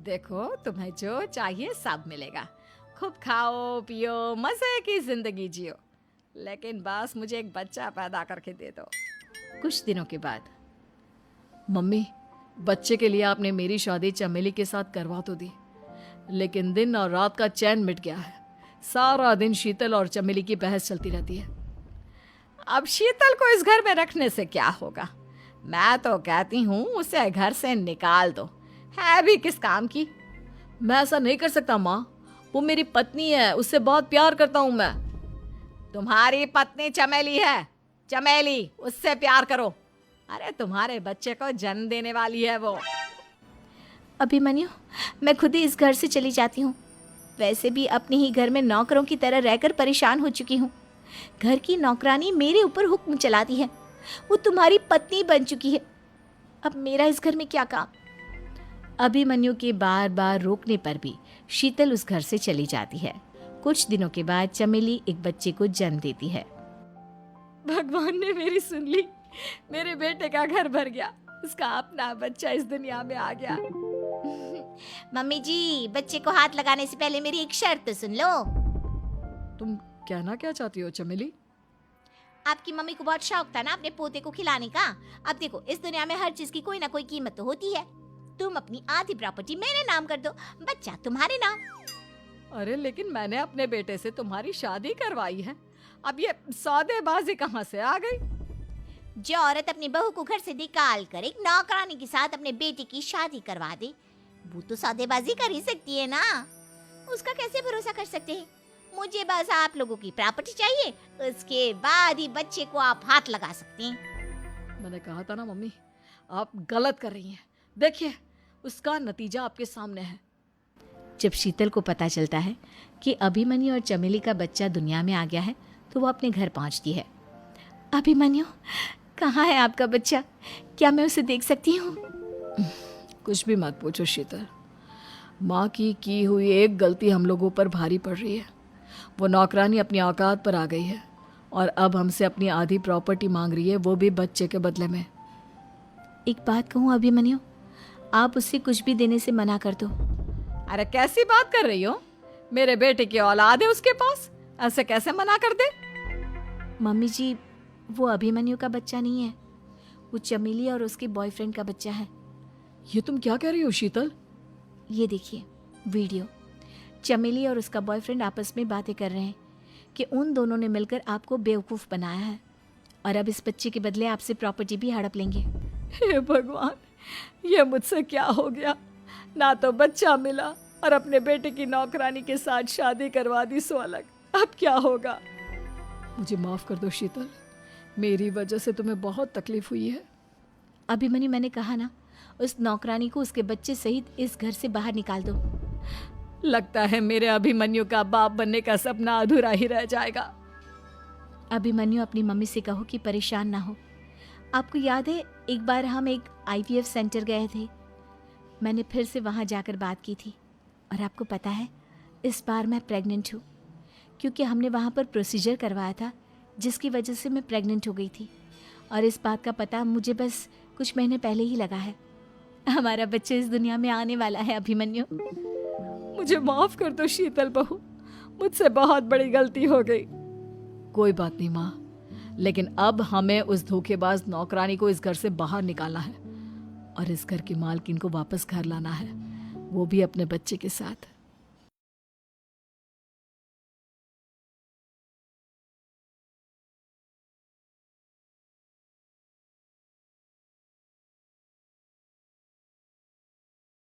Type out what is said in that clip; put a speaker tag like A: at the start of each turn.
A: देखो, तुम्हें जो चाहिए सब मिलेगा। खूब खाओ पियो, मजे की जिंदगी जियो, लेकिन बस मुझे एक बच्चा पैदा करके दे दो। कुछ दिनों के बाद, मम्मी, बच्चे के लिए आपने मेरी शादी चमेली के साथ करवा तो दी, लेकिन दिन और रात का चैन मिट गया है। सारा दिन शीतल और चमेली की बहस चलती रहती है। अब शीतल को इस घर में रखने से क्या होगा? मैं तो कहती हूँ उसे घर से निकाल दो, है भी किस काम की। मैं ऐसा नहीं कर सकता माँ, वो मेरी पत्नी है, उससे बहुत प्यार करता हूँ मैं। तुम्हारी पत्नी चमेली है, चमेली, उससे प्यार करो। अरे तुम्हारे बच्चे को जन्म देने वाली है वो।
B: अभिमन्यु, मैं खुद ही इस घर से चली जाती हूँ। वैसे भी अपने ही घर में नौकरों की तरह रहकर परेशान हो चुकी हूँ। घर की नौकरानी मेरे ऊपर हुक्म चलाती है, वो तुम्हारी पत्नी बन चुकी है। अब मेरा इस घर में क्या काम? अभिमन्यु के बार बार रोकने पर भी शीतल उस घर से चली जाती है। कुछ दिनों के बाद चमेली एक बच्चे को जन्म देती है।
A: भगवान ने मेरी सुन ली, मेरे बेटे का घर भर गया, उसका अपना बच्चा इस दुनिया में आ गया।
B: मम्मी जी, बच्चे को हाथ लगाने से पहले मेरी एक शर्त सुन लो।
A: तुम कहना क्या चाहती हो चमेली?
B: आपकी मम्मी को बहुत शौक था ना अपने पोते को खिलाने का। अब देखो, इस दुनिया में हर चीज की कोई ना कोई कीमत तो होती है। तुम अपनी आधी प्रॉपर्टी मेरे नाम कर दो, बच्चा तुम्हारे नाम।
A: अरे लेकिन मैंने अपने बेटे से तुम्हारी शादी करवाई है, अब ये सौदेबाजी कहाँ से आ गई?
B: जो औरत अपनी बहू को घर से निकाल कर एक नौकरानी के साथ अपने बेटे की शादी करवा दे, वो तो सौदेबाजी कर ही सकती है ना। उसका कैसे भरोसा कर सकते हैं? मुझे बस आप लोगों की प्रॉपर्टी चाहिए, उसके बाद ही बच्चे को आप हाथ लगा सकते हैं।
A: मैंने कहा था ना मम्मी, आप गलत कर रही हैं। देखिए, उसका नतीजा आपके सामने है।
B: जब शीतल को पता चलता है कि अभिमन्यु और चमेली का बच्चा दुनिया में आ गया है, तो वो अपने घर पहुंचती है। अभिमन्यु, कहाँ है आपका बच्चा? क्या मैं उसे देख सकती हूँ?
A: कुछ भी मत पूछो शीतल, माँ की हुई एक गलती हम लोगों पर भारी पड़ रही है। वो नौकरानी अपनी औकात पर आ गई है और अब हमसे अपनी आधी प्रॉपर्टी मांग रही है, वो भी बच्चे के बदले में।
B: एक बात कहूँ अभिमन्यु, आप उससे कुछ भी देने से मना कर दो।
A: अरे कैसी बात कर रही हो? मेरे बेटे की औलाद है उसके पास, ऐसे कैसे मना कर दे?
B: मम्मी जी, वो अभिमन्यु का बच्चा नहीं है, वो चमेली और उसके बॉयफ्रेंड का बच्चा है।
A: ये तुम क्या कह रही हो शीतल?
B: ये देखिए वीडियो। चमेली और उसका बॉयफ्रेंड आपस में बातें कर रहे हैं कि उन दोनों ने मिलकर आपको बेवकूफ़ बनाया है और अब इस बच्चे के बदले आपसे प्रॉपर्टी भी हड़प लेंगे।
A: हे भगवान, ये मुझसे क्या हो गया? ना तो बच्चा मिला और अपने बेटे की नौकरानी के साथ शादी करवा दी सो अलग। अब क्या होगा? मुझे माफ कर दो शीतल, मेरी वजह से तुम्हें बहुत तकलीफ हुई है।
B: अभिमन्यु, मैंने कहा ना, उस नौकरानी को उसके बच्चे सहित इस घर से बाहर निकाल दो।
A: लगता है मेरे अभिमन्यु का बाप बनने का सपना अधूरा ही रह जाएगा।
B: अभिमन्यु, अपनी मम्मी से कहो कि परेशान ना हो। आपको याद है एक बार हम एक IVF सेंटर गए थे, मैंने फिर से वहाँ जाकर बात की थी और आपको पता है इस बार मैं प्रेग्नेंट हूँ, क्योंकि हमने वहाँ पर प्रोसीजर करवाया था जिसकी वजह से मैं प्रेग्नेंट हो गई थी। और इस बात का पता मुझे बस कुछ महीने पहले ही लगा है। हमारा बच्चा इस दुनिया में आने वाला है अभिमन्यु।
A: मुझे माफ कर दो शीतल बहू, मुझसे बहुत बड़ी गलती हो गई। कोई बात नहीं माँ, लेकिन अब हमें उस धोखेबाज नौकरानी को इस घर से बाहर निकालना है और इस घर की मालकिन को वापस घर लाना है, वो भी अपने बच्चे के साथ।